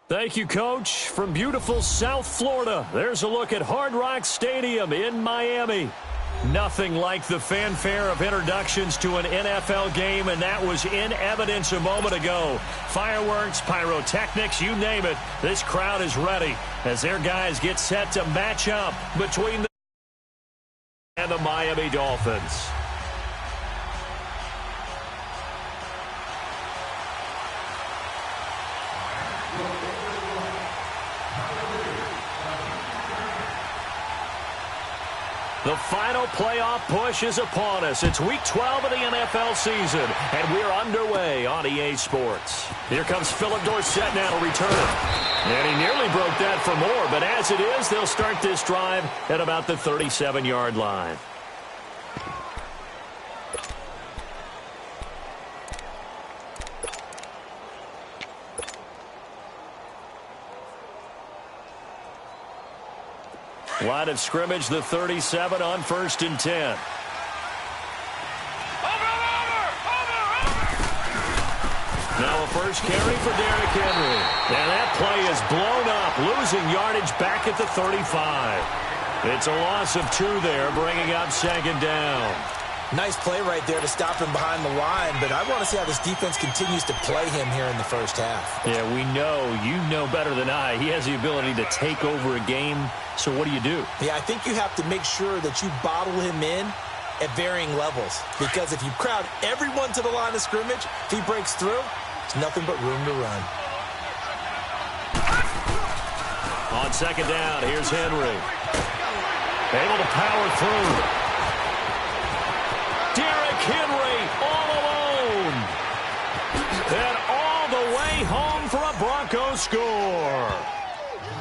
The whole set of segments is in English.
Thank you, Coach. From beautiful South Florida, there's a look at Hard Rock Stadium in Miami. Nothing like the fanfare of introductions to an NFL game, and that was in evidence a moment ago. Fireworks, pyrotechnics, you name it. This crowd is ready as their guys get set to match up between the and the Miami Dolphins. The final playoff push is upon us. It's Week 12 of the NFL season, and we're underway on EA Sports. Here comes Philip Dorsett now to return it. And he nearly broke that for more, but as it is, they'll start this drive at about the 37-yard line. Line of scrimmage, the 37 on 1st and 10. Now a first carry for Derrick Henry. And that play is blown up, losing yardage back at the 35. It's a loss of 2 there, bringing up 2nd down. Nice play right there to stop him behind the line, but I want to see how this defense continues to play him here in the first half. Yeah, we know, you know better than I, he has the ability to take over a game. So what do? Yeah, I think you have to make sure that you bottle him in at varying levels. Because if you crowd everyone to the line of scrimmage, if he breaks through, it's nothing but room to run. On 2nd down, here's Henry. Able to power through. Derrick Henry all alone. And all the way home for a Broncos score.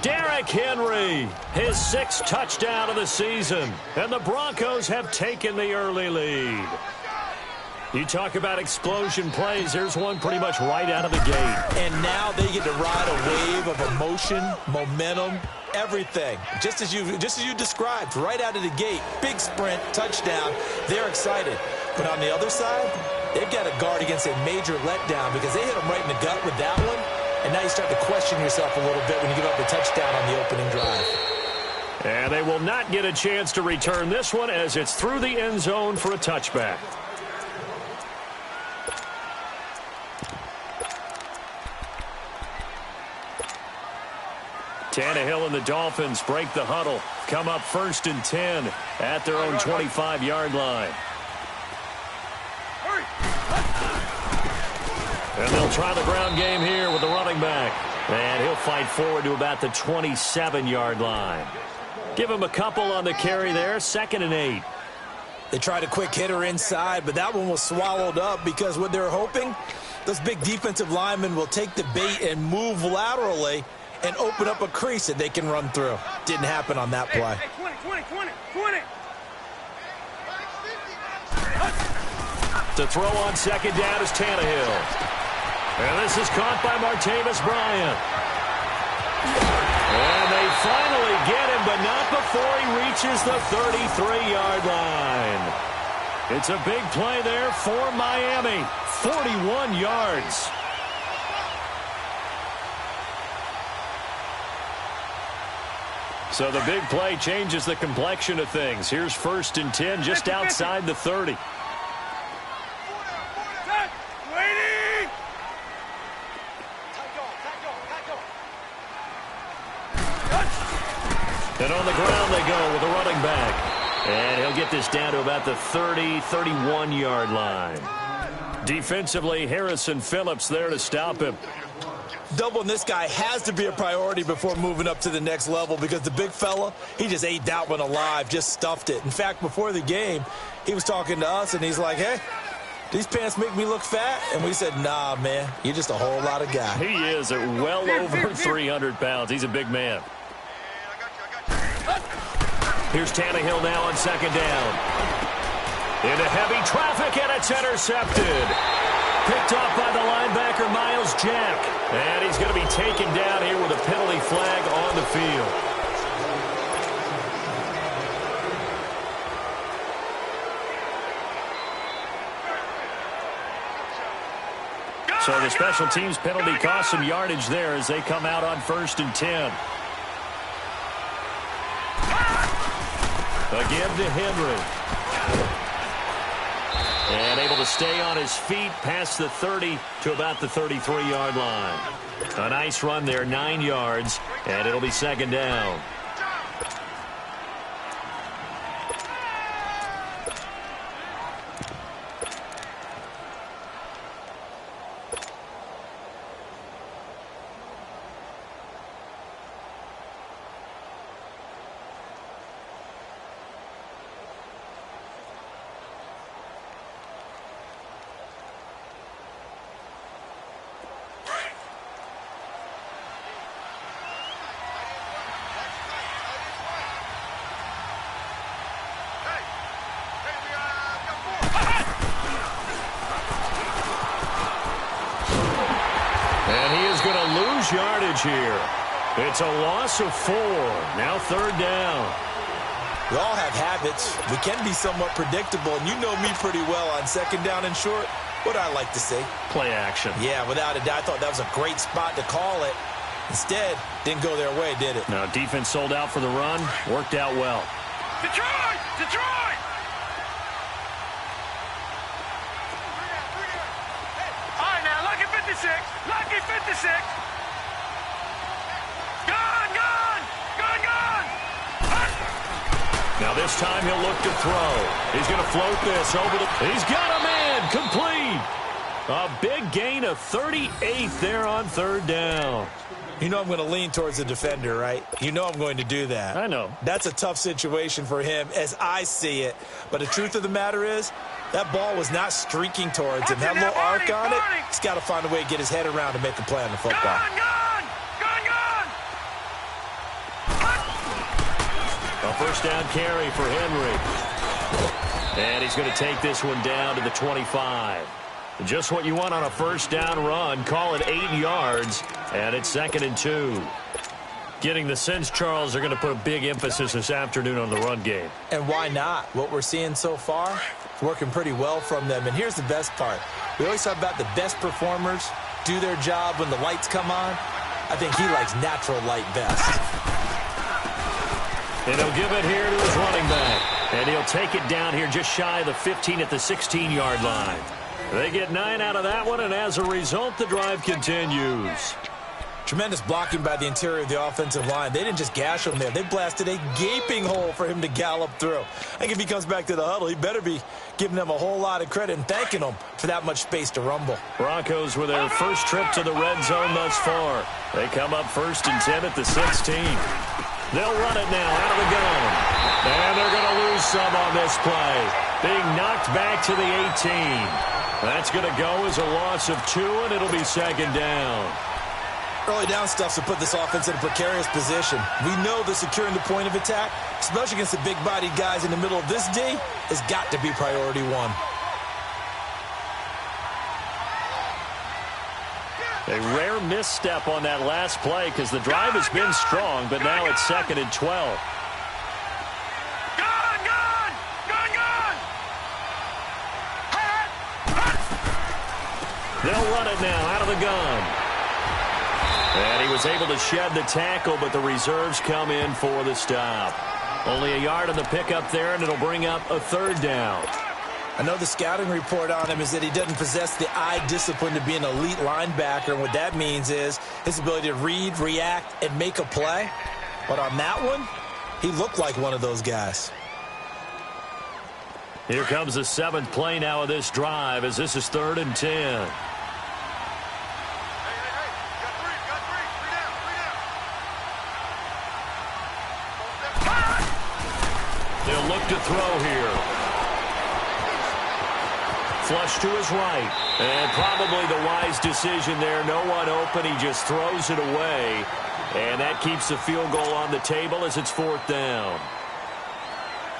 Derrick Henry, his 6th touchdown of the season, and the Broncos have taken the early lead. You talk about explosion plays, there's one pretty much right out of the gate. And now they get to ride a wave of emotion, momentum, everything. Just as you described, right out of the gate, big sprint, touchdown, they're excited. But on the other side, they've got to guard against a major letdown because they hit them right in the gut with that one. And now you start to question yourself a little bit when you give up the touchdown on the opening drive. And they will not get a chance to return this one as it's through the end zone for a touchback. Tannehill and the Dolphins break the huddle. Come up 1st and 10 at their own 25-yard line. And they'll try the ground game here with the running back. And he'll fight forward to about the 27-yard line. Give him a couple on the carry there. 2nd and 8. They tried a quick hitter inside, but that one was swallowed up because what they're hoping, those big defensive linemen will take the bait and move laterally and open up a crease that they can run through. Didn't happen on that play. Hey, 20. To throw on 2nd down is Tannehill. And this is caught by Martavis Bryant. And they finally get him, but not before he reaches the 33-yard line. It's a big play there for Miami. 41 yards. So the big play changes the complexion of things. Here's 1st and 10 just outside the 30. And on the ground they go with a running back. And he'll get this down to about the 31-yard line. Defensively, Harrison Phillips there to stop him. Doubling this guy has to be a priority before moving up to the next level because the big fella, he just ate that one alive, just stuffed it. In fact, before the game, he was talking to us, and he's like, hey, these pants make me look fat? And we said, nah, man, you're just a whole lot of guy. He is at well over 300 pounds. He's a big man. Here's Tannehill now on 2nd down. Into heavy traffic, and it's intercepted. Picked off by the linebacker, Miles Jack. And he's going to be taken down here with a penalty flag on the field. So the special teams penalty cost some yardage there as they come out on 1st and 10. Again to Henry. And able to stay on his feet past the 30 to about the 33-yard line. A nice run there, 9 yards, and it'll be 2nd down. Yardage here. It's a loss of 4. Now 3rd down. We all have habits. We can be somewhat predictable, and you know me pretty well on 2nd down and short. What I like to say? Play action. Yeah, without a doubt. I thought that was a great spot to call it. Instead, didn't go their way, did it? No, defense sold out for the run. Worked out well. Detroit! Detroit! All right, now, lucky 56. Lucky 56. Now this time he'll look to throw. He's going to float this over the... He's got a man. Complete. A big gain of 38 there on 3rd down. You know I'm going to lean towards the defender, right? You know I'm going to do that. I know. That's a tough situation for him as I see it. But the truth of the matter is, that ball was not streaking towards him. That little arc on it, he's got to find a way to get his head around to make a play on the football. A 1st down carry for Henry. And he's going to take this one down to the 25. Just what you want on a 1st down run. Call it 8 yards, and it's 2nd and 2. Getting the sense, Charles, they're going to put a big emphasis this afternoon on the run game. And why not? What we're seeing so far, it's working pretty well from them. And here's the best part. We always talk about the best performers do their job when the lights come on. I think he likes natural light best. And he'll give it here to his running back. And he'll take it down here just shy of the 15 at the 16-yard line. They get 9 out of that one, and as a result, the drive continues. Tremendous blocking by the interior of the offensive line. They didn't just gash him there. They blasted a gaping hole for him to gallop through. I think if he comes back to the huddle, he better be giving them a whole lot of credit and thanking them for that much space to rumble. Broncos with their first trip to the red zone thus far. They come up 1st and 10 at the 16. They'll run it now out of the gun. And they're going to lose some on this play. Being knocked back to the 18. That's going to go as a loss of 2, and it'll be 2nd down. Early down stuff to put this offense in a precarious position. We know that securing the point of attack, especially against the big-bodied guys in the middle of this D, has got to be priority 1. A rare misstep on that last play because the drive has been strong, but now it's 2nd and 12. They'll run it now out of the gun. And he was able to shed the tackle, but the reserves come in for the stop. Only a yard on the pickup there, and it'll bring up a 3rd down. I know the scouting report on him is that he doesn't possess the eye discipline to be an elite linebacker, and what that means is his ability to read, react, and make a play. But on that one, he looked like one of those guys. Here comes the 7th play now of this drive as this is 3rd and 10. They'll look to throw here. Flush to his right. And probably the wise decision there. No one open. He just throws it away. And that keeps the field goal on the table as it's 4th down.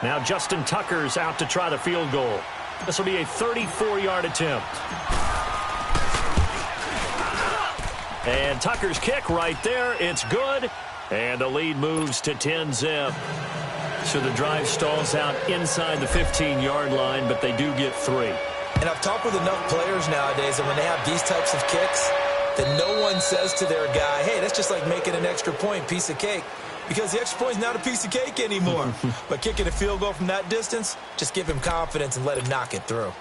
Now Justin Tucker's out to try the field goal. This will be a 34-yard attempt. And Tucker's kick right there. It's good. And the lead moves to 10-zip. So the drive stalls out inside the 15-yard line, but they do get 3. And I've talked with enough players nowadays that when they have these types of kicks, that no one says to their guy, hey, that's just like making an extra point, piece of cake. Because the extra point is not a piece of cake anymore. But kicking a field goal from that distance, just give him confidence and let him knock it through.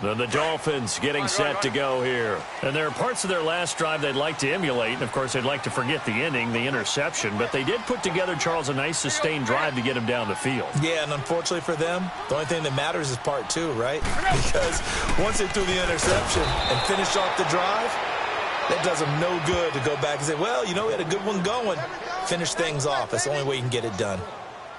The Dolphins getting set to go here. And there are parts of their last drive they'd like to emulate. And, of course, they'd like to forget the ending, the interception. But they did put together, Charles, a nice sustained drive to get him down the field. Yeah, and unfortunately for them, the only thing that matters is part two, right? Because once they threw the interception and finished off the drive, that does them no good to go back and say, well, you know, we had a good one going. Finish things off. That's the only way you can get it done.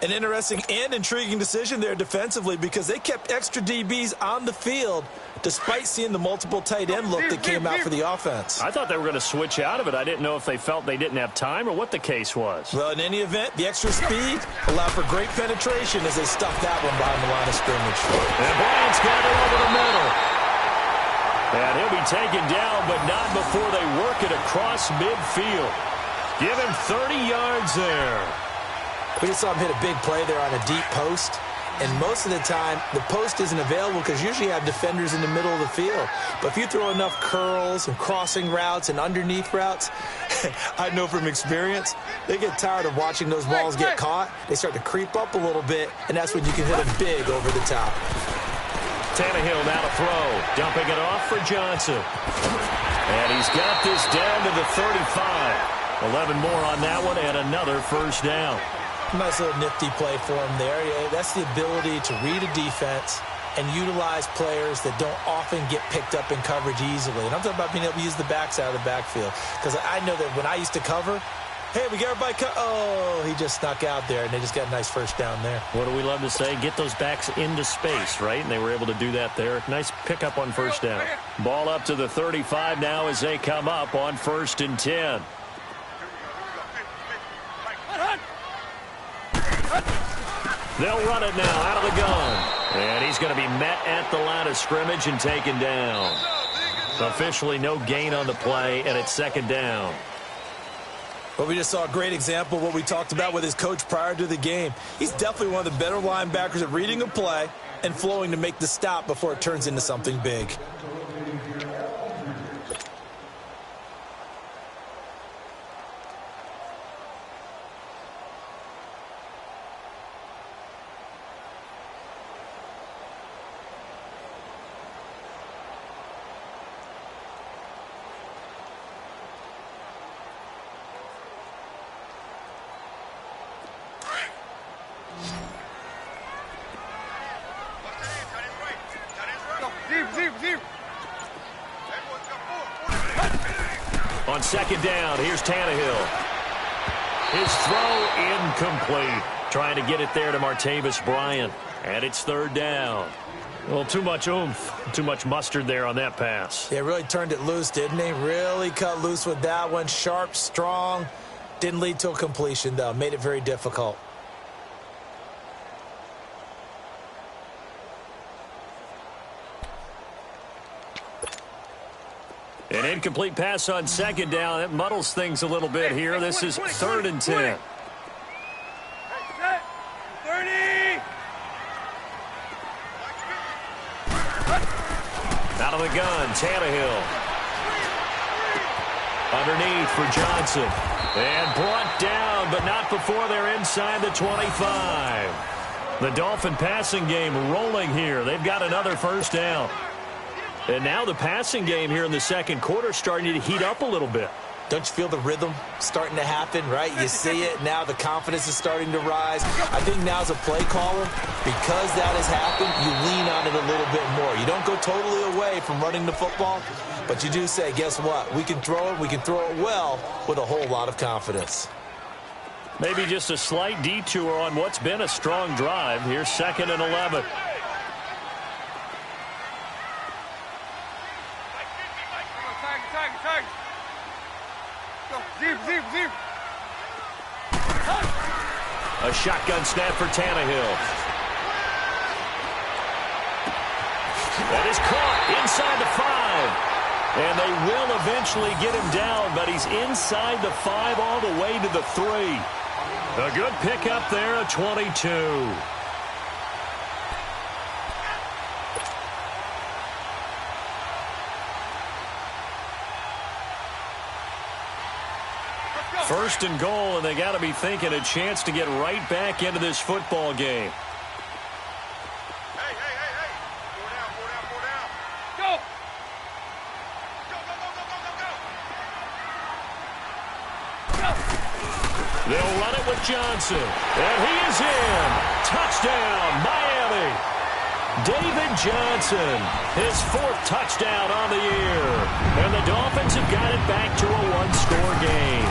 An interesting and intriguing decision there defensively because they kept extra DBs on the field despite seeing the multiple tight end look that came out for the offense. I thought they were going to switch out of it. I didn't know if they felt they didn't have time or what the case was. Well, in any event, the extra speed allowed for great penetration as they stuffed that one behind the line of scrimmage. And Bryant's got it over the middle. And he'll be taken down, but not before they work it across midfield. Give him 30 yards there. We just saw him hit a big play there on a deep post. And most of the time, the post isn't available because usually you have defenders in the middle of the field. But if you throw enough curls and crossing routes and underneath routes, I know from experience, they get tired of watching those balls get caught. They start to creep up a little bit, and that's when you can hit them big over the top. Tannehill now to throw. Dumping it off for Johnson. And he's got this down to the 35. 11 more on that one and another first down. Nice little nifty play for him there. Yeah, that's the ability to read a defense and utilize players that don't often get picked up in coverage easily. And I'm talking about being able to use the backs out of the backfield. Because I know that when I used to cover, hey, we got everybody oh, he just snuck out there, and they just got a nice first down there. What do we love to say? Get those backs into space, right? And they were able to do that there. Nice pickup on first down. Ball up to the 35 now as they come up on 1st and 10. They'll run it now out of the gun. And he's going to be met at the line of scrimmage and taken down. Officially no gain on the play, and it's 2nd down. Well, we just saw a great example of what we talked about with his coach prior to the game. He's definitely one of the better linebackers at reading a play and flowing to make the stop before it turns into something big. On 2nd down, here's Tannehill. His throw incomplete. Trying to get it there to Martavis Bryant. And it's 3rd down. Well, too much oomph, too much mustard there on that pass. They really turned it loose, didn't they? Really cut loose with that one. Sharp, strong. Didn't lead to a completion, though. Made it very difficult. An incomplete pass on 2nd down. It muddles things a little bit here. This is 3rd and 10. 30. Out of the gun, Tannehill. Underneath for Johnson. And brought down, but not before they're inside the 25. The Dolphin passing game rolling here. They've got another first down. And now the passing game here in the second quarter starting to heat up a little bit. Don't you feel the rhythm starting to happen, right? You see it. Now the confidence is starting to rise. I think now as a play caller, because that has happened, you lean on it a little bit more. You don't go totally away from running the football, but you do say, guess what? We can throw it. We can throw it well with a whole lot of confidence. Maybe just a slight detour on what's been a strong drive. Here's 2nd and 11. A shotgun snap for Tannehill. That is caught inside the 5. And they will eventually get him down, but he's inside the 5 all the way to the 3. A good pickup there, a 22. First and goal, and they got to be thinking a chance to get right back into this football game. Hey. Four down. Go. Go. They'll run it with Johnson. And he is in. Touchdown, Miami. David Johnson, his 4th touchdown on the year. And the Dolphins have got it back to a 1-score game.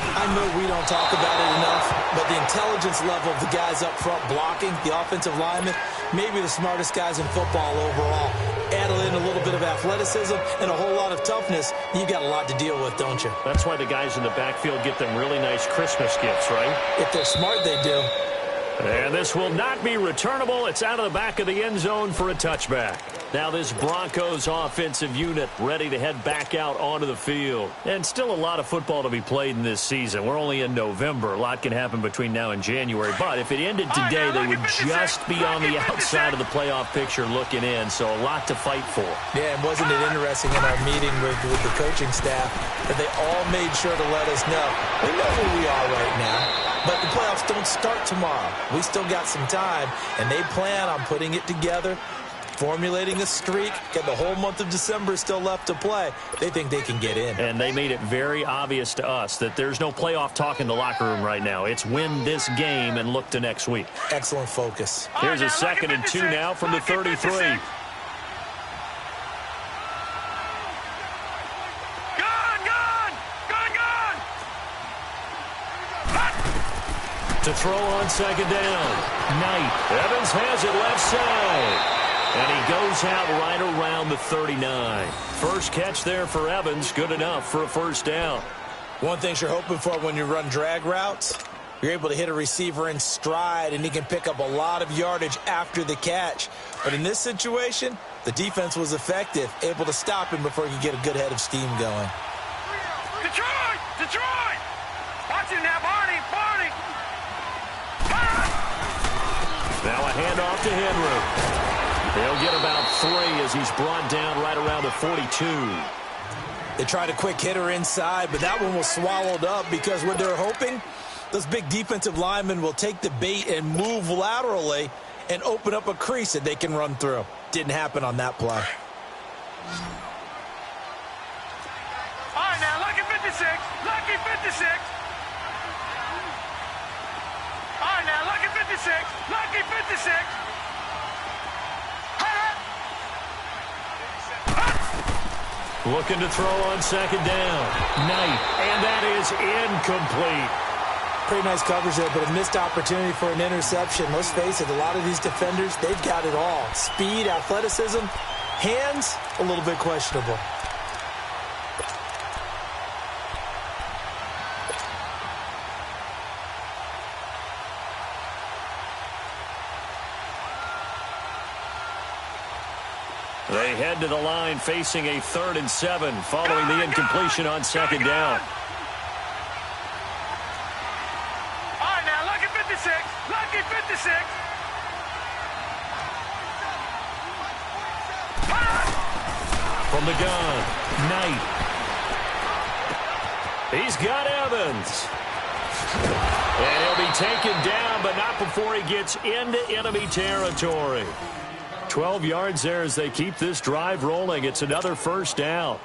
I know we don't talk about it enough, but the intelligence level of the guys up front blocking, the offensive linemen, maybe the smartest guys in football overall. Add in a little bit of athleticism and a whole lot of toughness, you've got a lot to deal with, don't you? That's why the guys in the backfield get them really nice Christmas gifts, right? If they're smart, they do. And this will not be returnable. It's out of the back of the end zone for a touchback. Now this Broncos offensive unit ready to head back out onto the field. And still a lot of football to be played in this season. We're only in November. A lot can happen between now and January. But if it ended today, they would just be on the outside of the playoff picture looking in. So a lot to fight for. Yeah, and wasn't it interesting in our meeting with the coaching staff that they all made sure to let us know. We know where we are right now. But the playoffs don't start tomorrow. We still got some time, and they plan on putting it together, formulating a streak, get the whole month of December still left to play. They think they can get in. And they made it very obvious to us that there's no playoff talk in the locker room right now. It's win this game and look to next week. Excellent focus. Here's a 2nd and 2 now from the 33. To throw on 2nd down. Knight. Evans has it left side. And he goes out right around the 39. First catch there for Evans. Good enough for a first down. One thing you're hoping for when you run drag routes, you're able to hit a receiver in stride, and he can pick up a lot of yardage after the catch. But in this situation, the defense was effective, able to stop him before he could get a good head of steam going. Detroit! Watch him now, Barney! Now a handoff to Henry. They'll get about 3 as he's brought down right around the 42. They tried a quick hitter inside, but that one was swallowed up because what they're hoping, those big defensive linemen will take the bait and move laterally and open up a crease that they can run through. Didn't happen on that play. All right, now, lucky 56. Lucky 56. All right, now, lucky 56. Lucky 56. Looking to throw on 2nd down. Knight. And that is incomplete. Pretty nice coverage there, but a missed opportunity for an interception. Let's face it, a lot of these defenders, they've got it all. Speed, athleticism, hands, a little bit questionable. They head to the line facing a 3rd and 7 following the incompletion on 2nd down. All right, now, lucky 56. Lucky 56. From the gun, Knight. He's got Evans. And he'll be taken down, but not before he gets into enemy territory. 12 yards there as they keep this drive rolling. It's another first down.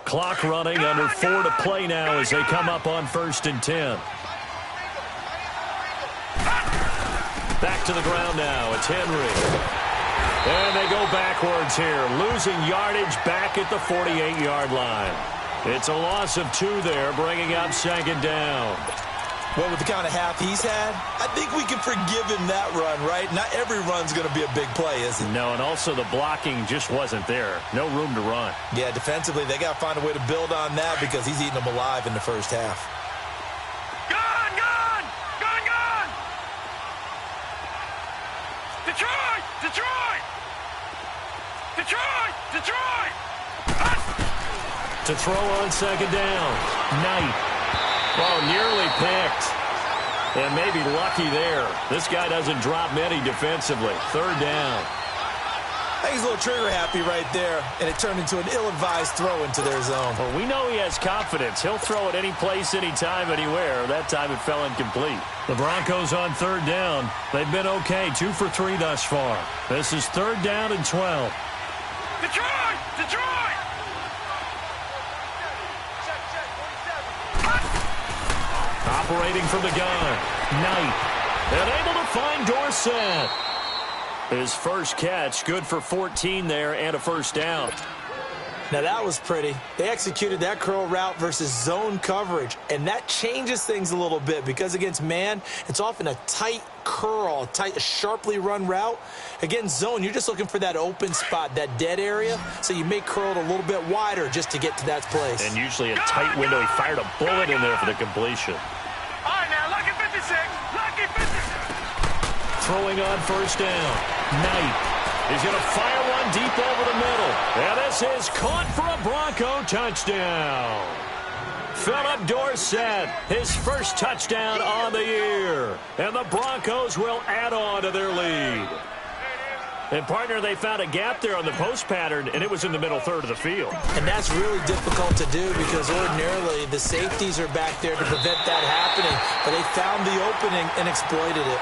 Clock running, under 4 to play now as they come up on 1st and 10. Back to the ground now. It's Henry. And they go backwards here, losing yardage back at the 48-yard line. It's a loss of 2 there, bringing up 2nd down. Well, with the kind of half he's had, I think we can forgive him that run, right? Not every run's going to be a big play, is it? No, and also the blocking just wasn't there. No room to run. Yeah, defensively, they got to find a way to build on that because he's eating them alive in the first half. Gone! Gone! Gone! Gone! Detroit! Detroit! Detroit! Detroit! To throw on 2nd down. Knight. Oh, nearly picked. And maybe lucky there. This guy doesn't drop many defensively. 3rd down. I think he's a little trigger happy right there, and it turned into an ill-advised throw into their zone. Well, we know he has confidence. He'll throw it any place, anytime, anywhere. That time it fell incomplete. The Broncos on 3rd down. They've been okay, 2 for 3 thus far. This is 3rd down and 12. Detroit! Detroit! Operating from the gun. Knight. And able to find Dorsett. His first catch, good for 14 there and a first down. Now, that was pretty. They executed that curl route versus zone coverage, and that changes things a little bit because against man, it's often a tight curl, tight, sharply run route. Against zone, you're just looking for that open spot, that dead area, so you may curl it a little bit wider just to get to that place. And usually a tight window. He fired a bullet in there for the completion. All right, now, lucky 56. Lucky 56. Throwing on 1st down. Knight. He's going to fire one deep over the middle. And this is caught for a Bronco touchdown. Philip Dorsett, his first touchdown on the year. And the Broncos will add on to their lead. And, partner, they found a gap there on the post pattern, and it was in the middle 3rd of the field. And that's really difficult to do because ordinarily the safeties are back there to prevent that happening. But they found the opening and exploited it.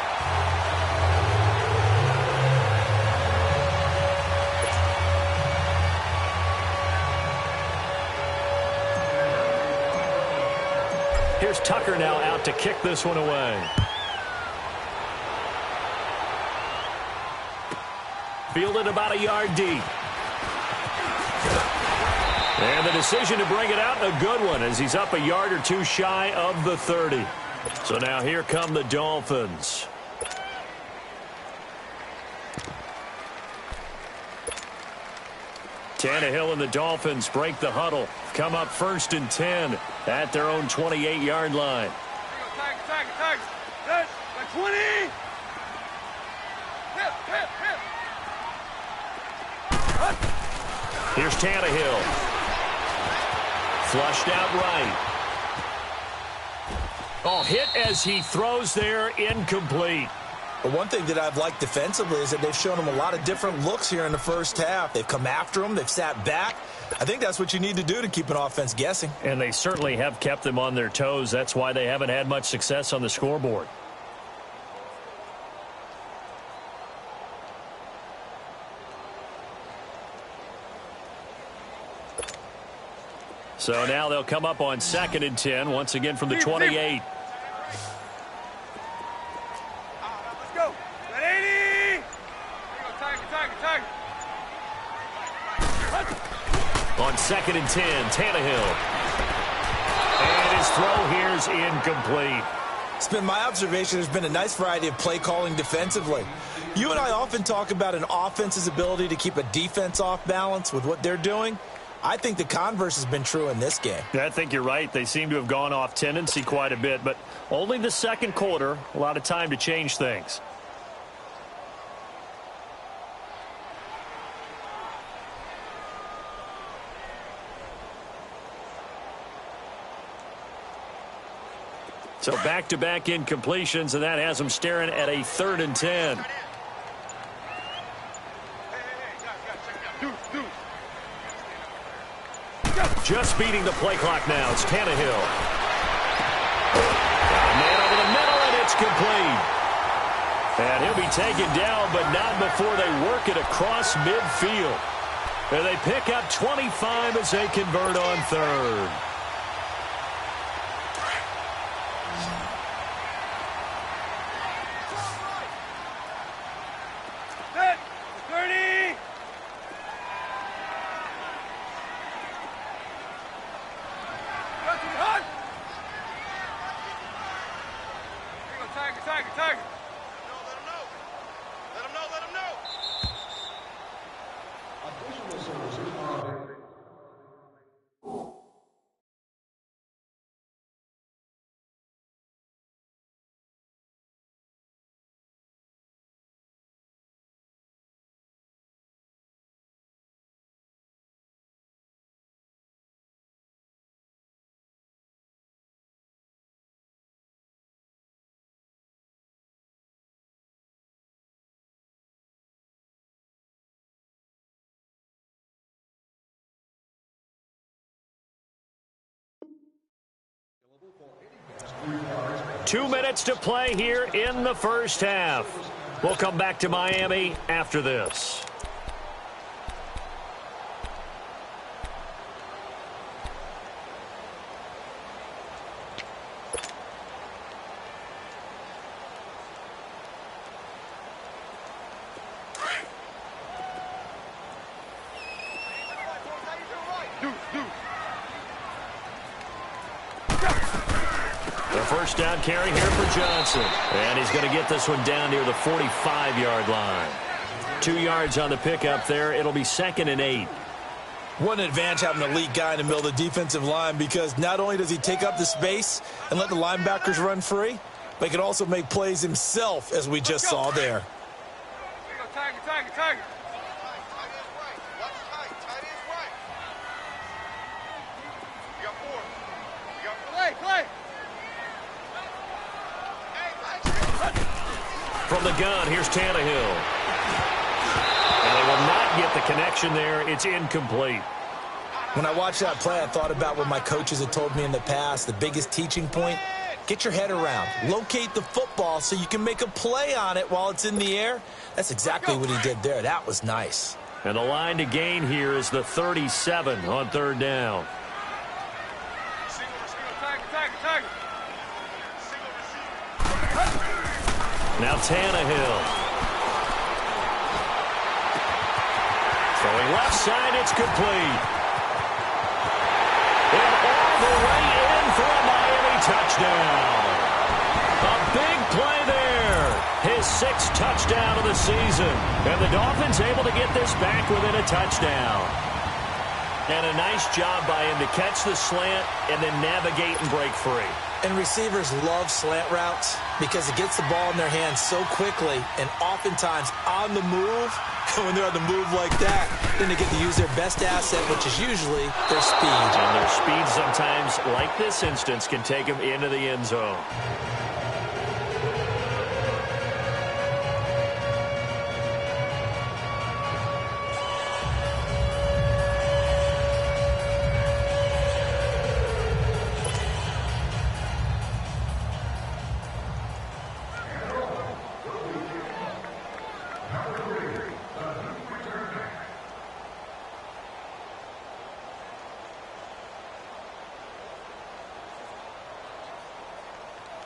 Here's Tucker now out to kick this one away. Fielded about a yard deep. And the decision to bring it out, a good one, as he's up a yard or 2 shy of the 30. So now here come the Dolphins. Tannehill and the Dolphins break the huddle. Come up 1st and 10 at their own 28-yard line. Tag. Good. 20. Here's Tannehill. Flushed out right. Oh, hit as he throws there, incomplete. But one thing that I've liked defensively is that they've shown him a lot of different looks here in the first half. They've come after him. They've sat back. I think that's what you need to do to keep an offense guessing. And they certainly have kept them on their toes. That's why they haven't had much success on the scoreboard. So now they'll come up on 2nd and 10, once again from the 28. On 2nd and 10, Tannehill. And his throw here's incomplete. It's been my observation there's been a nice variety of play calling defensively. You and I often talk about an offense's ability to keep a defense off balance with what they're doing. I think the converse has been true in this game. I think you're right. They seem to have gone off tendency quite a bit, but only the second quarter, a lot of time to change things. So back-to-back incompletions, and that has them staring at a 3rd and 10. Just beating the play clock now. It's Tannehill. A man over the middle, and it's complete. And he'll be taken down, but not before they work it across midfield. And they pick up 25 as they convert on third. Set. 30. Hot. Here you go, Tiger, Tiger, Tiger. Let him know. Let him know. Let him know. Additional services are available. Two minutes to play here in the first half. We'll come back to Miami after this. First down carry here for Johnson. And he's going to get this one down near the 45-yard line. 2 yards on the pickup there. It'll be 2nd and 8. What an advantage having an elite guy in the middle of the defensive line, because not only does he take up the space and let the linebackers run free, but he can also make plays himself, as we just saw there. Here you go, Tiger, Tiger, Tiger. From the gun, here's Tannehill. And they will not get the connection there. It's incomplete. When I watched that play, I thought about what my coaches had told me in the past. The biggest teaching point, get your head around. Locate the football so you can make a play on it while it's in the air. That's exactly what he did there. That was nice. And the line to gain here is the 37 on 3rd down. Now Tannehill. Throwing left side, it's complete. And all the way in for a Miami touchdown. A big play there. His 6th touchdown of the season. And the Dolphins able to get this back within a touchdown. And a nice job by him to catch the slant and then navigate and break free. And receivers love slant routes because it gets the ball in their hands so quickly and oftentimes on the move. And when they're on the move like that, then they get to use their best asset, which is usually their speed. And their speed sometimes, like this instance, can take them into the end zone.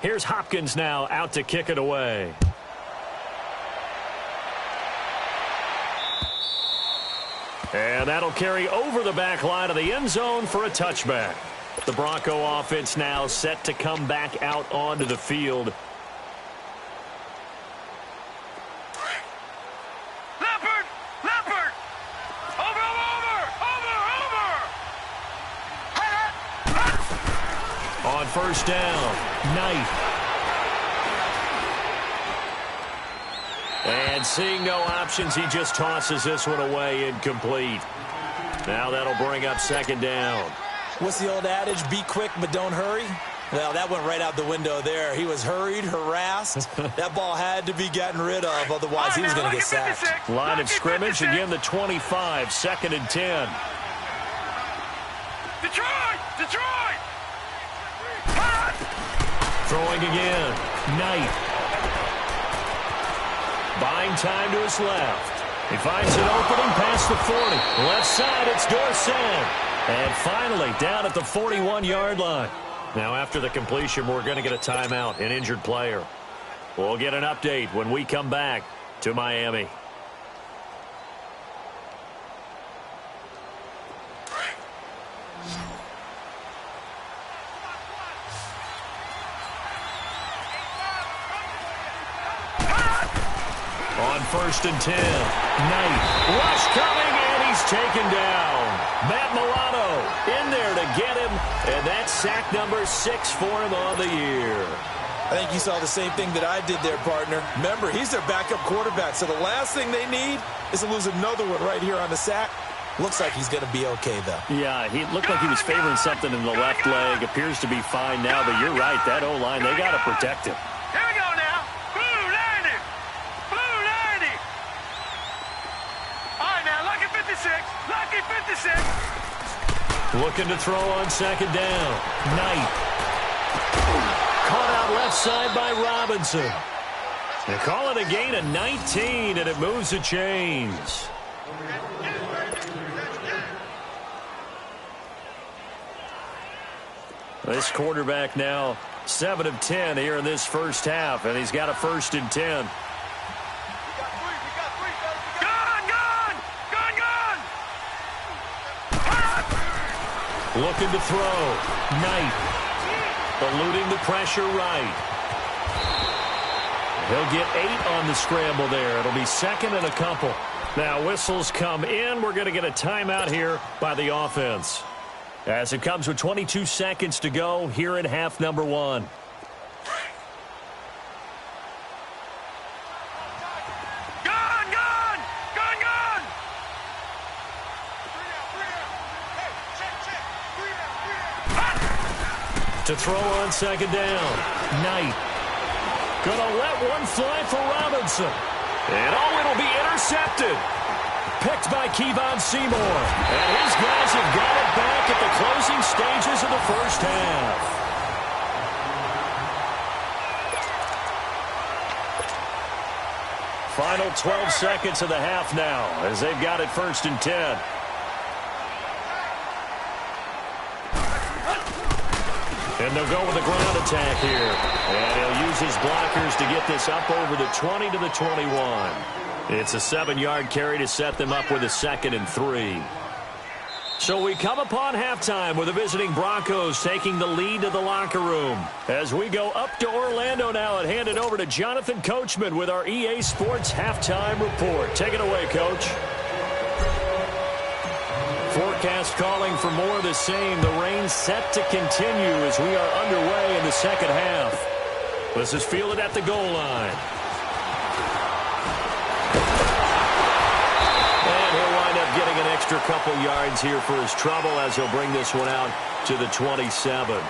Here's Hopkins now out to kick it away. And that'll carry over the back line of the end zone for a touchback. The Bronco offense now set to come back out onto the field. On first down, Knight. And seeing no options, he just tosses this one away, incomplete. Now that'll bring up 2nd down. What's the old adage? Be quick, but don't hurry. Well, that went right out the window there. He was hurried, harassed. That ball had to be gotten rid of, otherwise he was going to get sacked. Line of scrimmage, again the 25, 2nd and 10. Detroit! Detroit! Throwing again. Knight. Buying time to his left. He finds an opening past the 40. Left side, it's Dorsett. And finally, down at the 41-yard line. Now, after the completion, we're going to get a timeout, an injured player. We'll get an update when we come back to Miami. On 1st and 10, Knight, rush coming, and he's taken down. Matt Milano in there to get him, and that's sack number 6 for him on the year. I think you saw the same thing that I did there, partner. Remember, he's their backup quarterback, so the last thing they need is to lose another one right here on the sack. Looks like he's going to be okay, though. Yeah, he looked like he was favoring something in the left leg. Appears to be fine now, but you're right, that O-line, they got to protect him. Here we go now. Blue 90. Blue 90. All right, now, lucky 56. Lucky 56. Looking to throw on 2nd down. Knight. Caught out left side by Robinson. They call it a gain of 19, and it moves the chains. This quarterback now 7 of 10 here in this first half, and he's got a 1st and 10. Looking to throw. Knight. Eluding the pressure right. He'll get 8 on the scramble there. It'll be 2nd and a couple. Now whistles come in. We're going to get a timeout here by the offense. As it comes with 22 seconds to go here in half number 1. To throw on 2nd down. Knight. Gonna let one fly for Robinson. And it'll be intercepted. Picked by Kevon Seymour. And his guys have got it back at the closing stages of the first half. Final 12 seconds of the half now as they've got it 1st and 10. And they'll go with a ground attack here. And he'll use his blockers to get this up over the 20 to the 21. It's a 7-yard carry to set them up with a 2nd and 3. So we come upon halftime with the visiting Broncos taking the lead to the locker room. As we go up to Orlando now and hand it over to Jonathan Coachman with our EA Sports halftime report. Take it away, Coach. Forecast calling for more of the same. The rain set to continue as we are underway in the second half. This is fielded at the goal line. And he'll wind up getting an extra couple yards here for his trouble as he'll bring this one out to the 27.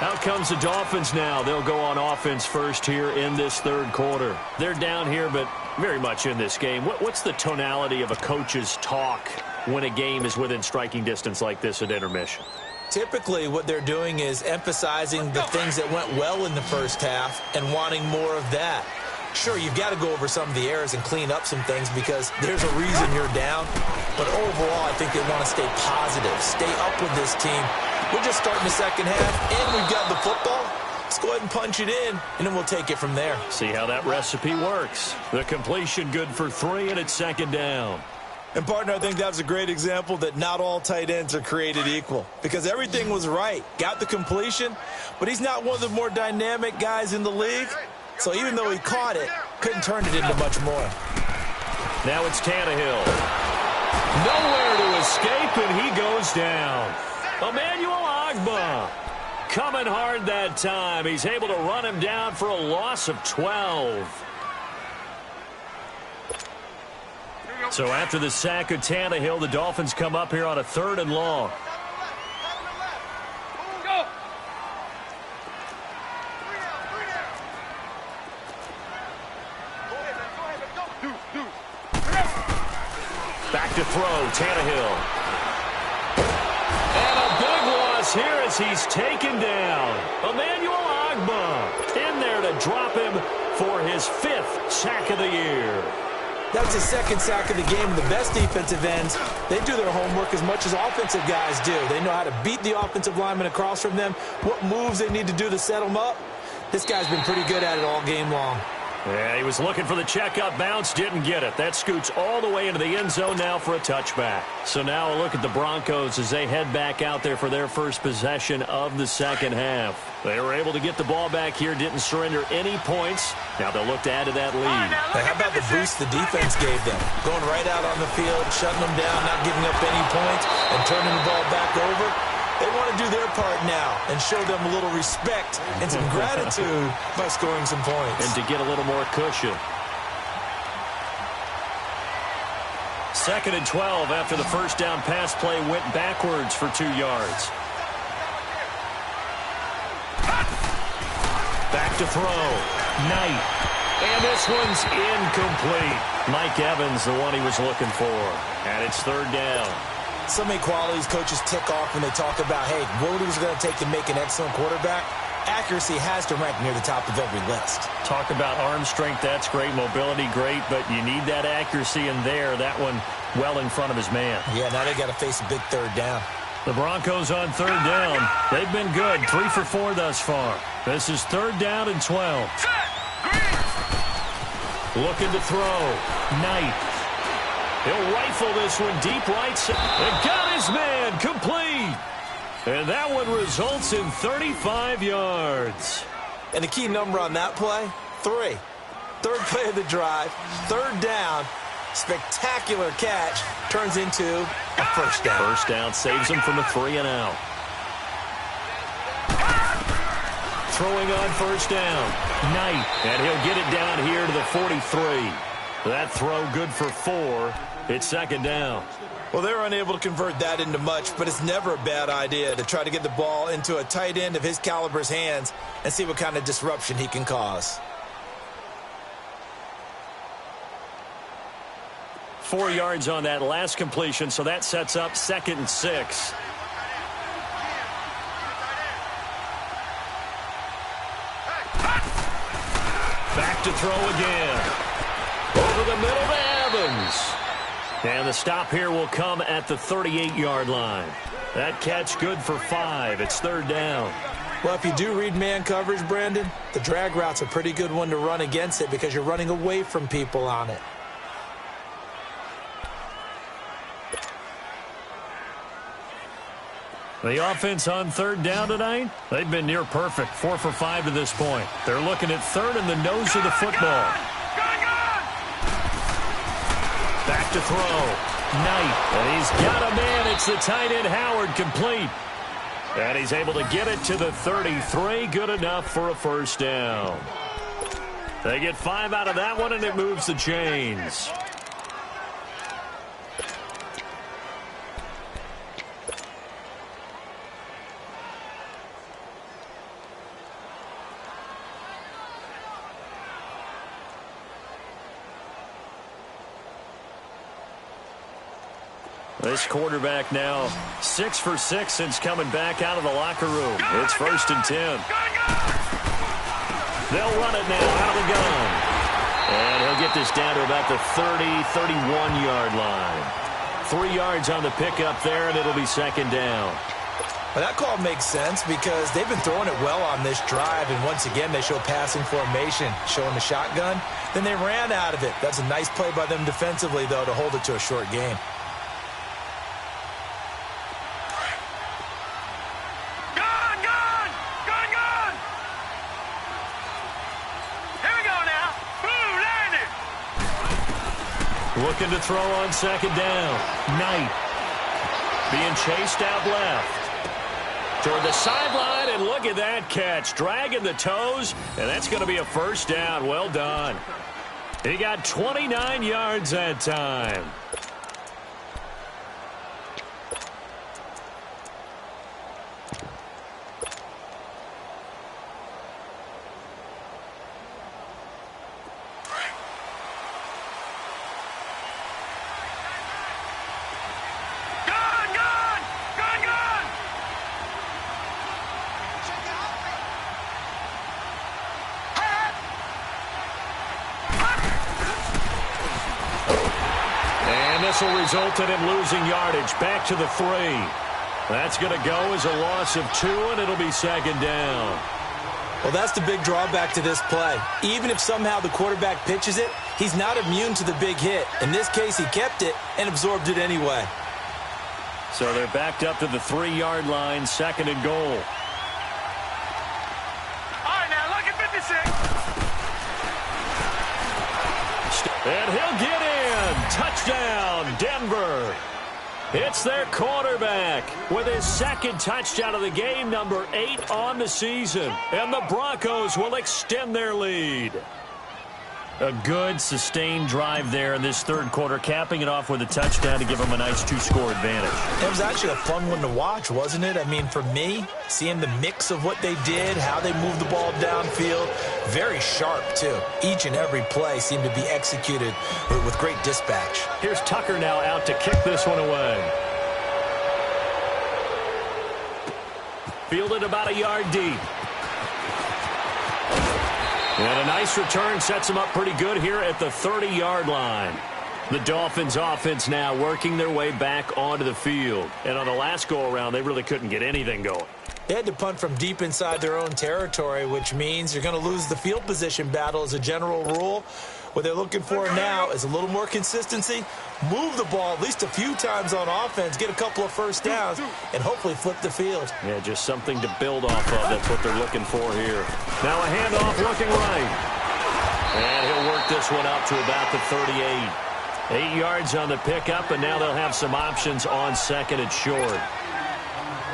Out comes the Dolphins now. They'll go on offense first here in this third quarter. They're down here, but very much in this game. What's the tonality of a coach's talk when a game is within striking distance like this at intermission? Typically, what they're doing is emphasizing the things that went well in the first half and wanting more of that. Sure, you've got to go over some of the errors and clean up some things because there's a reason you're down. But overall, I think they want to stay positive, stay up with this team. We're just starting the second half, and we've got the football. Let's go ahead and punch it in, and then we'll take it from there. See how that recipe works. The completion good for 3, and it's 2nd down. And, partner, I think that was a great example that not all tight ends are created equal because everything was right. Got the completion, but he's not one of the more dynamic guys in the league. So even though he caught it, couldn't turn it into much more. Now it's Tannehill. Nowhere to escape, and he goes down. Emmanuel Ogbah coming hard that time. He's able to run him down for a loss of 12. So after the sack of Tannehill, the Dolphins come up here on a 3rd and long. Back to throw, Tannehill. And a big here as he's taken down. Emmanuel Ogbah in there to drop him for his 5th sack of the year. That's his 2nd sack of the game. The best defensive ends, they do their homework as much as offensive guys do. They know how to beat the offensive lineman across from them, what moves they need to do to set them up. This guy's been pretty good at it all game long. Yeah, he was looking for the checkup bounce, didn't get it. That scoots all the way into the end zone now for a touchback. So now a look at the Broncos as they head back out there for their first possession of the second half. They were able to get the ball back here, didn't surrender any points. Now they'll look to add to that lead. Now, how about the boost the defense gave them? Going right out on the field, shutting them down, not giving up any points, and turning the ball back over. They want to do their part now and show them a little respect and some gratitude by scoring some points. And to get a little more cushion. 2nd and 12 after the first down pass play went backwards for 2 yards. Back to throw. Knight. And this one's incomplete. Mike Evans, the one he was looking for. And it's 3rd down. So many qualities coaches tick off when they talk about, hey, what is it going to take to make an excellent quarterback? Accuracy has to rank near the top of every list. Talk about arm strength, that's great. Mobility, great. But you need that accuracy in there. That one well in front of his man. Yeah, now they got to face a big 3rd down. The Broncos on 3rd down. They've been good. 3 for 4 thus far. This is 3rd down and 12. Looking to throw. Knight. He'll rifle this one deep right side. And got his man complete. And that one results in 35 yards. And the key number on that play, 3. 3rd play of the drive, 3rd down, spectacular catch, turns into a first down. First down saves him from a 3 and out. Throwing on first down. Knight. And he'll get it down here to the 43. That throw good for 4. It's 2nd down. Well, they were unable to convert that into much, but it's never a bad idea to try to get the ball into a tight end of his caliber's hands and see what kind of disruption he can cause. 4 yards on that last completion, so that sets up 2nd and 6. Back to throw again. Over the middle to Evans. And the stop here will come at the 38-yard line. That catch good for 5. It's 3rd down. Well, if you do read man coverage, Brandon, the drag route's a pretty good one to run against it because you're running away from people on it. The offense on 3rd down tonight, they've been near perfect. 4 for 5 to this point. They're looking at 3rd and the nose of the football. Back to throw. Knight. And he's got a man. It's the tight end Howard complete. And he's able to get it to the 33. Good enough for a first down. They get 5 out of that one, and it moves the chains. This quarterback now 6 for 6 since coming back out of the locker room. It's 1st and 10. They'll run it now out of the gun. And he'll get this down to about the 30, 31-yard line. 3 yards on the pickup there, and it'll be 2nd down. Well, that call makes sense because they've been throwing it well on this drive, and once again they show passing formation, showing the shotgun. Then they ran out of it. That's a nice play by them defensively, though, to hold it to a short game. Looking to throw on 2nd down. Knight being chased out left. Toward the sideline, and look at that catch. Dragging the toes, and that's going to be a first down. Well done. He got 29 yards that time. And this will result in him losing yardage. Back to the 3. That's going to go as a loss of 2, and it'll be second down. Well, that's the big drawback to this play. Even if somehow the quarterback pitches it, he's not immune to the big hit. In this case, he kept it and absorbed it anyway. So they're backed up to the 3-yard line, second and goal. All right, now look at 56. And he'll get in. Touchdown, Denver. It's their quarterback with his second touchdown of the game, number 8 on the season. And the Broncos will extend their lead. A good, sustained drive there in this third quarter, capping it off with a touchdown to give them a nice 2-score advantage. It was actually a fun one to watch, wasn't it? I mean, for me, seeing the mix of what they did, how they moved the ball downfield, very sharp, too. Each and every play seemed to be executed with great dispatch. Here's Tucker now out to kick this one away. Fielded about a yard deep. And a nice return sets them up pretty good here at the 30-yard line. The Dolphins offense now working their way back onto the field. And on the last go-around, they really couldn't get anything going. They had to punt from deep inside their own territory, which means you're going to lose the field position battle as a general rule. What they're looking for now is a little more consistency, move the ball at least a few times on offense, get a couple of first downs, and hopefully flip the field. Yeah, just something to build off of. That's what they're looking for here. Now a handoff looking right. And he'll work this one up to about the 38. 8 yards on the pickup, and now they'll have some options on second and short.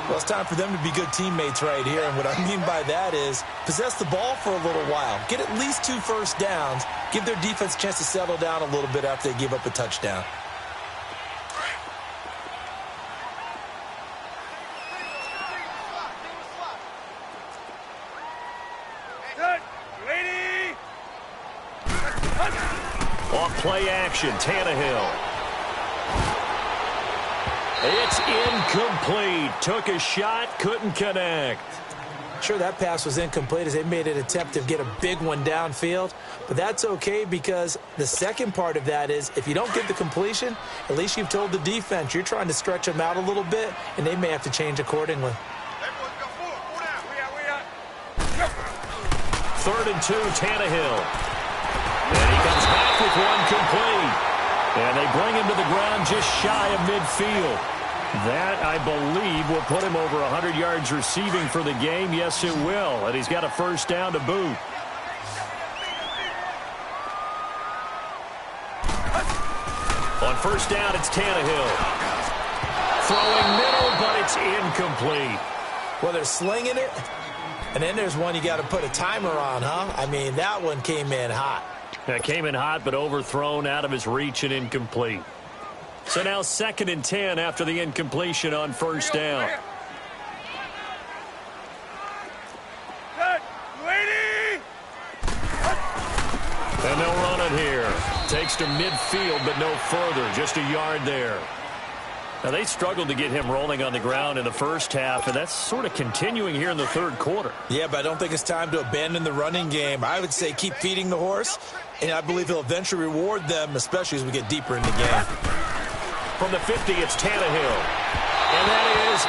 Well, it's time for them to be good teammates right here, and what I mean by that is possess the ball for a little while, get at least 2 first downs, give their defense a chance to settle down a little bit after they give up a touchdown. Off play action, Tannehill. It's incomplete. Took a shot, couldn't connect. Sure, that pass was incomplete as they made an attempt to get a big one downfield, but that's okay because the second part of that is if you don't get the completion, at least you've told the defense you're trying to stretch them out a little bit, and they may have to change accordingly. 3rd and 2, Tannehill. And he comes back with one complete. And they bring him to the ground just shy of midfield. That, I believe, will put him over 100 yards receiving for the game. Yes, it will. And he's got a first down to boot. On first down, it's Tannehill. Throwing middle, but it's incomplete. Well, they're slinging it. And then there's one you got to put a timer on, huh? I mean, that one came in hot. That came in hot, but overthrown out of his reach and incomplete. So now 2nd and 10 after the incompletion on first down. And they'll run it here. Takes to midfield, but no further. Just a yard there. Now, they struggled to get him rolling on the ground in the first half, and that's sort of continuing here in the third quarter. Yeah, but I don't think it's time to abandon the running game. I would say keep feeding the horse, and I believe he'll eventually reward them, especially as we get deeper in the game. From the 50, it's Tannehill. And that is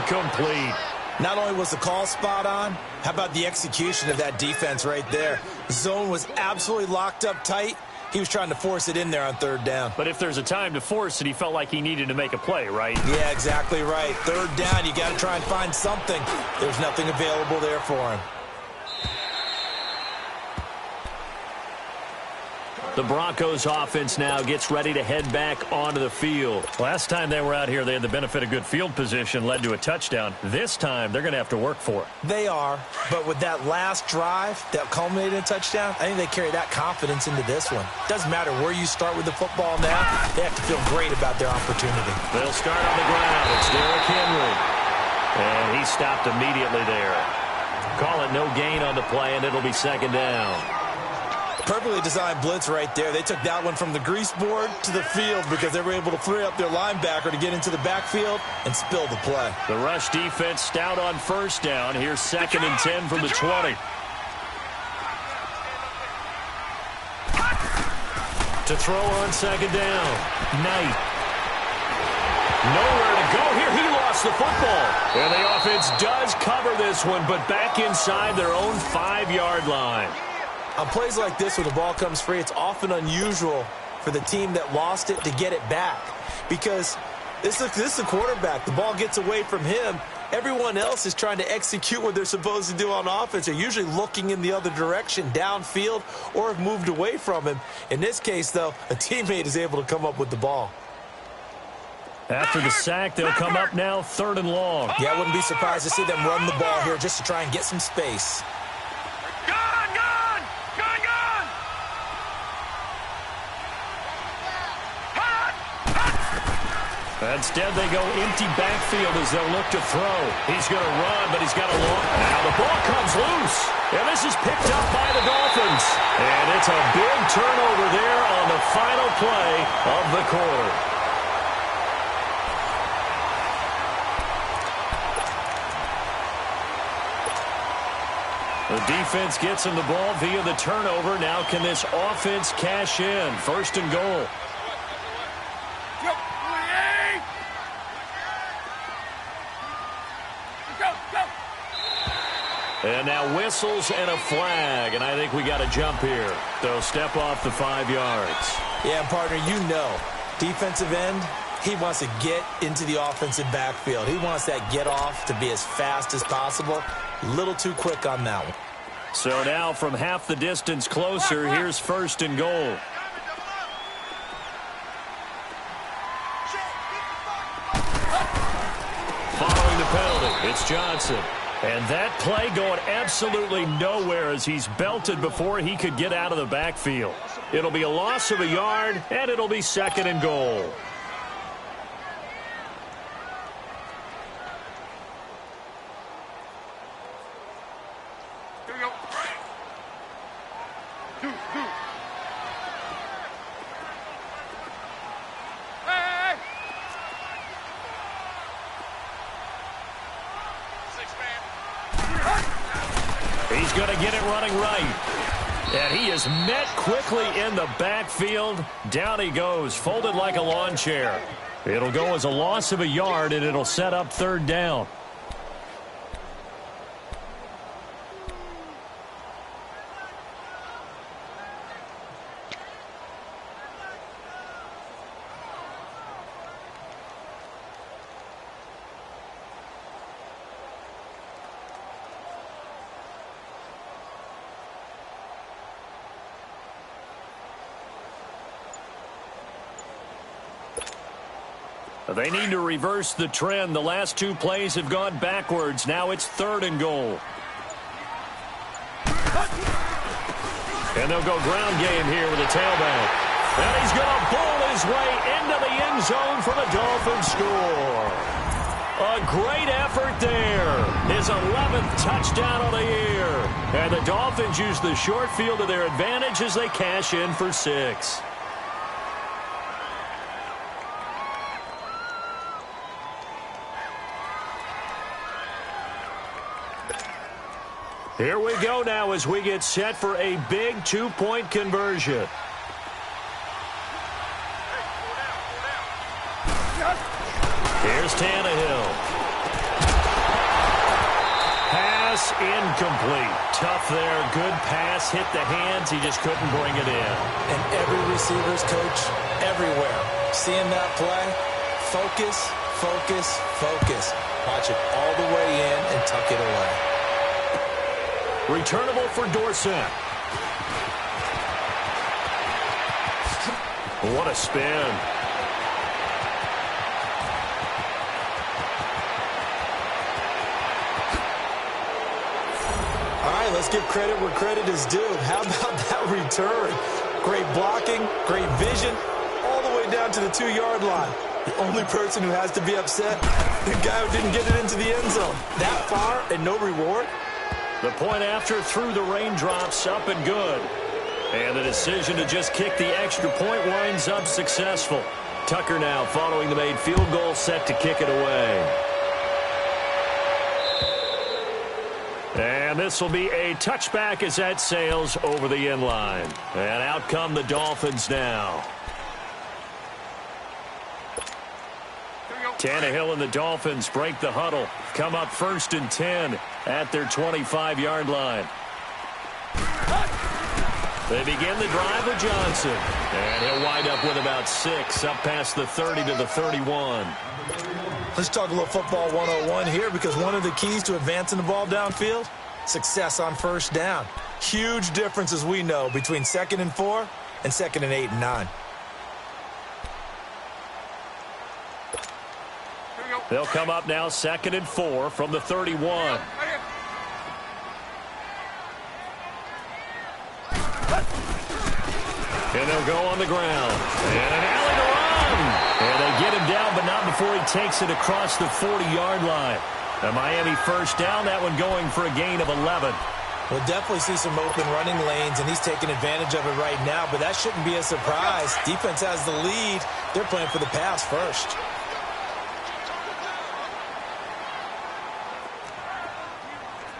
incomplete. Not only was the call spot on, how about the execution of that defense right there? The zone was absolutely locked up tight. He was trying to force it in there on 3rd down. But if there's a time to force it, he felt like he needed to make a play, right? Yeah, exactly right. 3rd down, you got to try and find something. There's nothing available there for him. The Broncos offense now gets ready to head back onto the field. Last time they were out here, they had the benefit of good field position, led to a touchdown. This time, they're going to have to work for it. They are, but with that last drive that culminated in a touchdown, I think they carry that confidence into this one. Doesn't matter where you start with the football now, they have to feel great about their opportunity. They'll start on the ground. It's Derrick Henry. And he stopped immediately there. Call it no gain on the play, and it'll be 2nd down. Perfectly designed blitz right there. They took that one from the grease board to the field because they were able to free up their linebacker to get into the backfield and spill the play. The rush defense stout on first down. Here's 2nd and 10 from the 20. To throw on second down. Knight. Nowhere to go here. He lost the football. And the offense does cover this one, but back inside their own 5-yard line. On plays like this where the ball comes free, it's often unusual for the team that lost it to get it back. Because this is a quarterback. The ball gets away from him. Everyone else is trying to execute what they're supposed to do on offense. They're usually looking in the other direction, downfield, or have moved away from him. In this case, though, a teammate is able to come up with the ball. After the sack, they'll come up now 3rd and long. Yeah, I wouldn't be surprised to see them run the ball here just to try and get some space. Instead, they go empty backfield as they'll look to throw. He's going to run, but he's got a long. Now the ball comes loose. And this is picked up by the Dolphins. And it's a big turnover there on the final play of the quarter. The defense gets him the ball via the turnover. Now can this offense cash in? 1st and goal. And now whistles and a flag, and I think we got a jump here. They'll step off the 5 yards. Yeah, partner, you know, defensive end, he wants to get into the offensive backfield. He wants that get off to be as fast as possible. A little too quick on that one. So now from half the distance closer, here's 1st and goal. Following the penalty, it's Johnson. And that play going absolutely nowhere as he's belted before he could get out of the backfield. It'll be a loss of a yard, and it'll be 2nd and goal. Here we go. Hey! He's going to get it running right. And he is met quickly in the backfield. Down he goes, folded like a lawn chair. It'll go as a loss of a yard, and it'll set up 3rd down. They need to reverse the trend. The last 2 plays have gone backwards. Now it's 3rd and goal. And they'll go ground game here with a tailback. And he's going to pull his way into the end zone for the Dolphins score. A great effort there. His 11th touchdown of the year. And the Dolphins use the short field to their advantage as they cash in for 6. Here we go now as we get set for a big 2-point conversion. Here's Tannehill. Pass incomplete. Tough there. Good pass. Hit the hands. He just couldn't bring it in. And every receiver's coach everywhere. Seeing that play, focus, focus, focus. Watch it all the way in and tuck it away. Returnable for Dorsett. What a spin. All right, let's give credit where credit is due. How about that return? Great blocking, great vision, all the way down to the 2-yard line. The only person who has to be upset, the guy who didn't get it into the end zone. That far and no reward? The point after through the raindrops, up and good. And the decision to just kick the extra point winds up successful. Tucker now following the made field goal, set to kick it away. And And this will be a touchback as that sails over the end line. And out come the Dolphins now. Tannehill and the Dolphins break the huddle. Come up 1st and 10 at their 25-yard line. They begin the drive with Johnson. And he'll wind up with about 6 up past the 30 to the 31. Let's talk a little football 101 here, because one of the keys to advancing the ball downfield, success on first down. Huge difference, as we know, between 2nd and 4 and 2nd and 8 and 9. They'll come up now 2nd and 4 from the 31. And they'll go on the ground. And an alley to run. And they get him down, but not before he takes it across the 40-yard line. A Miami first down, that one going for a gain of 11. We'll definitely see some open running lanes, and he's taking advantage of it right now, but that shouldn't be a surprise. Defense has the lead. They're playing for the pass first.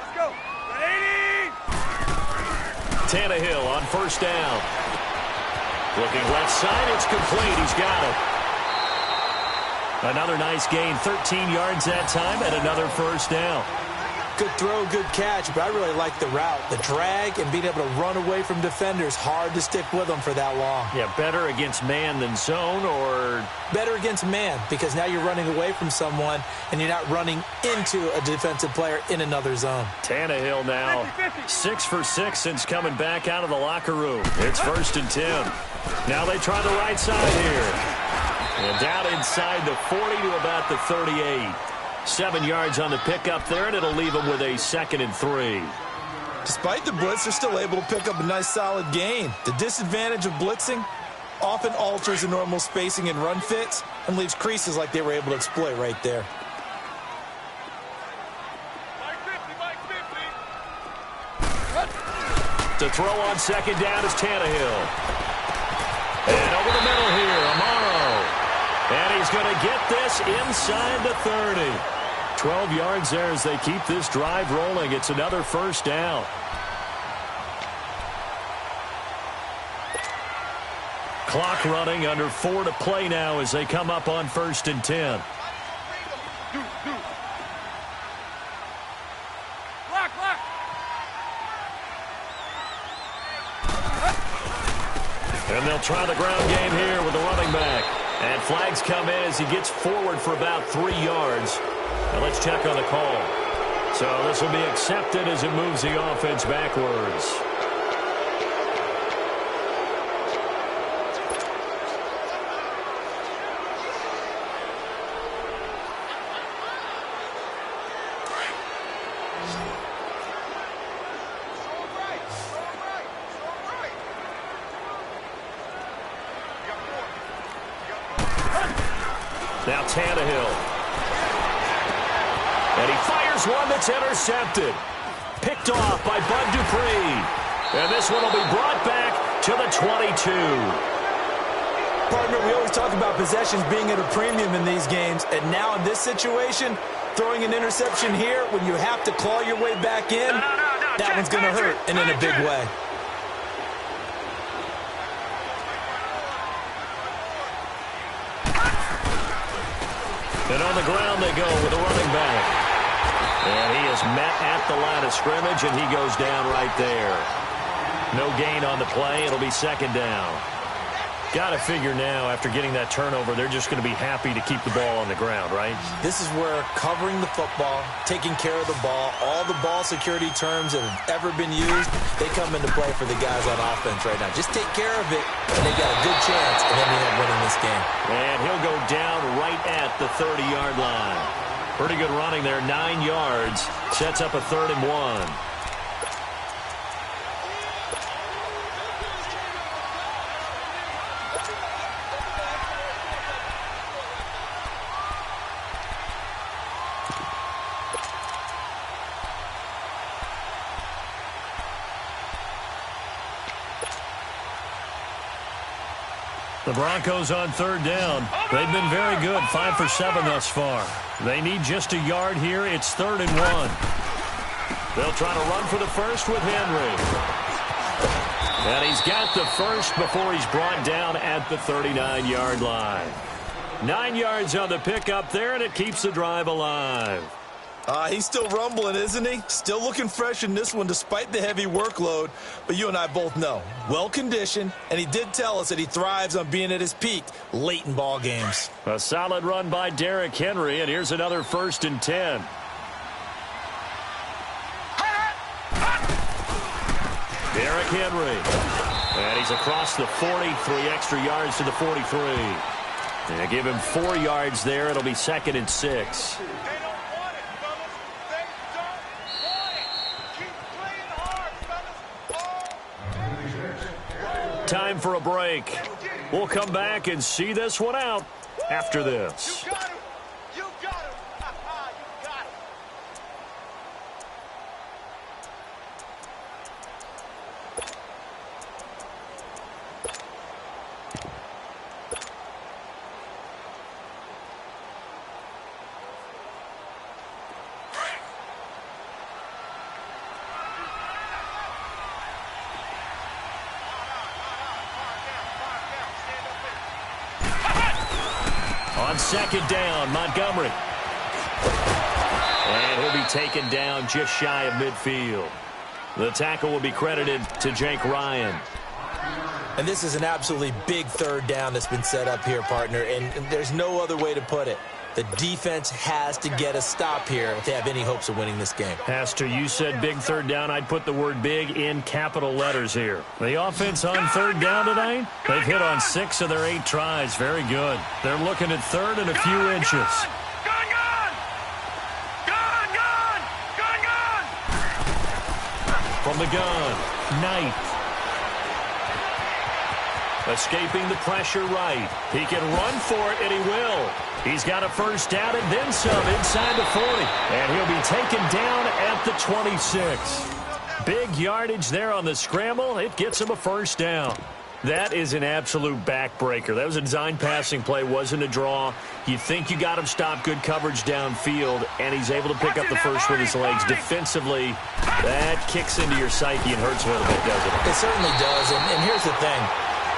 Let's go. 80! Tannehill on first down. Looking left side, it's complete. He's got it. Another nice gain, 13 yards that time, and another first down. Good throw, good catch, but I really like the route. The drag and being able to run away from defenders, hard to stick with them for that long. Yeah, better against man than zone, or? Better against man, because now you're running away from someone and you're not running into a defensive player in another zone. Tannehill now 6 for 6 since coming back out of the locker room. It's 1st and 10. Now they try the right side here. And down inside the 40 to about the 38. 7 yards on the pickup there, and it'll leave them with a 2nd and 3. Despite the blitz, they're still able to pick up a nice solid gain. The disadvantage of blitzing often alters the normal spacing and run fits and leaves creases like they were able to exploit right there. To throw on 2nd down is Tannehill. And over the middle here, Amaro. And he's going to get this inside the 30. 12 yards there as they keep this drive rolling. It's another first down. Clock running, under 4 to play now as they come up on 1st and 10. And they'll try the ground game here with the running back. And flags come in as he gets forward for about 3 yards. Now let's check on the call. So this will be accepted as it moves the offense backwards. Now Tannehill. And he fires one that's intercepted. Picked off by Bud Dupree. And this one will be brought back to the 22. Partner, we always talk about possessions being at a premium in these games. And now in this situation, throwing an interception here when you have to claw your way back in, that one's going to hurt, and in a big way. And on the ground they go with a running back. And he is met at the line of scrimmage, and he goes down right there. No gain on the play. It'll be 2nd down. Got to figure now, after getting that turnover, they're just going to be happy to keep the ball on the ground, right? This is where covering the football, taking care of the ball, all the ball security terms that have ever been used, they come into play for the guys on offense right now. Just take care of it, and they got a good chance, and then they end up winning this game. And he'll go down right at the 30-yard line. Pretty good running there, 9 yards. Sets up a 3rd and 1. The Broncos on 3rd down. They've been very good, 5 for 7 thus far. They need just a yard here. It's 3rd and 1. They'll try to run for the first with Henry. And he's got the first before he's brought down at the 39-yard line. 9 yards on the pickup there, and it keeps the drive alive. He's still rumbling, isn't he? Still looking fresh in this one despite the heavy workload. But you and I both know, well-conditioned, and he did tell us that he thrives on being at his peak late in ball games. A solid run by Derrick Henry, and here's another 1st and 10. Derrick Henry. And he's across the 40, 3 extra yards to the 43. And give him 4 yards there. It'll be 2nd and 6. They don't want it, fellas. They don't want it. Keep playing hard, fellas. Time for a break. We'll come back and see this one out after this. You got him. You got him. You got him. On 2nd down, Montgomery. And he'll be taken down just shy of midfield. The tackle will be credited to Jake Ryan. And this is an absolutely big 3rd down that's been set up here, partner, and there's no other way to put it. The defense has to get a stop here if they have any hopes of winning this game. Has to. You said big 3rd down. I'd put the word big in capital letters here. The offense on 3rd down tonight, they've hit on 6 of their 8 tries. Very good. They're looking at 3rd and a few inches. Gun! From the gun, Knight. Escaping the pressure right. He can run for it, and he will. He's got a 1st down and then some inside the 40. And he'll be taken down at the 26. Big yardage there on the scramble. It gets him a 1st down. That is an absolute backbreaker. That was a design passing play, wasn't a draw. You think you got him stopped, good coverage downfield, and he's able to pick up the first with his legs. Defensively, that kicks into your psyche and hurts a little bit, doesn't it? It certainly does, and here's the thing.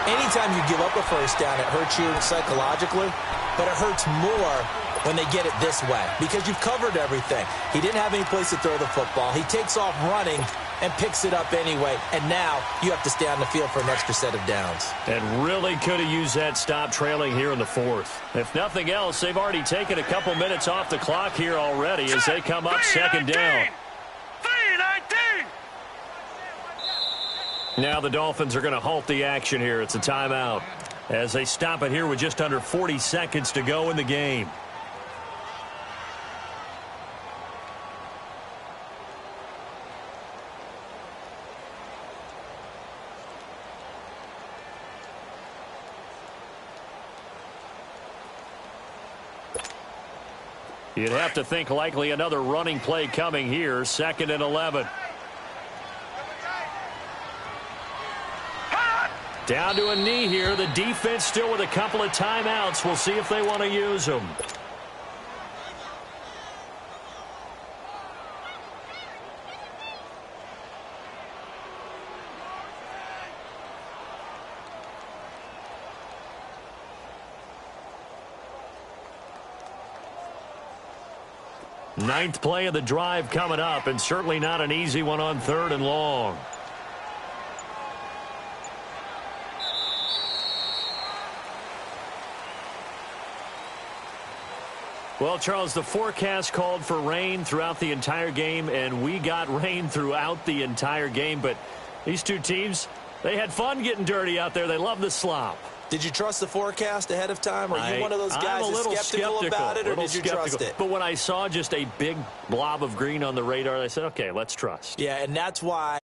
Anytime you give up a 1st down, it hurts you psychologically, but it hurts more when they get it this way because you've covered everything. He didn't have any place to throw the football. He takes off running and picks it up anyway, and now you have to stay on the field for an extra set of downs. And really could have used that stop trailing here in the 4th. If nothing else, they've already taken a couple minutes off the clock here already as they come up 2nd down. 3:19. Now the Dolphins are going to halt the action here. It's a timeout as they stop it here with just under 40 seconds to go in the game. You'd have to think likely another running play coming here. 2nd and 11. Down to a knee here. The defense still with a couple of timeouts. We'll see if they want to use them. Ninth play of the drive coming up, and certainly not an easy one on 3rd and long. Well, Charles, the forecast called for rain throughout the entire game, and we got rain throughout the entire game. But these two teams, they had fun getting dirty out there. They love the slop. Did you trust the forecast ahead of time? Are you one of those guys that's skeptical about it, or did you trust it? But when I saw just a big blob of green on the radar, I said, okay, let's trust. Yeah, and that's why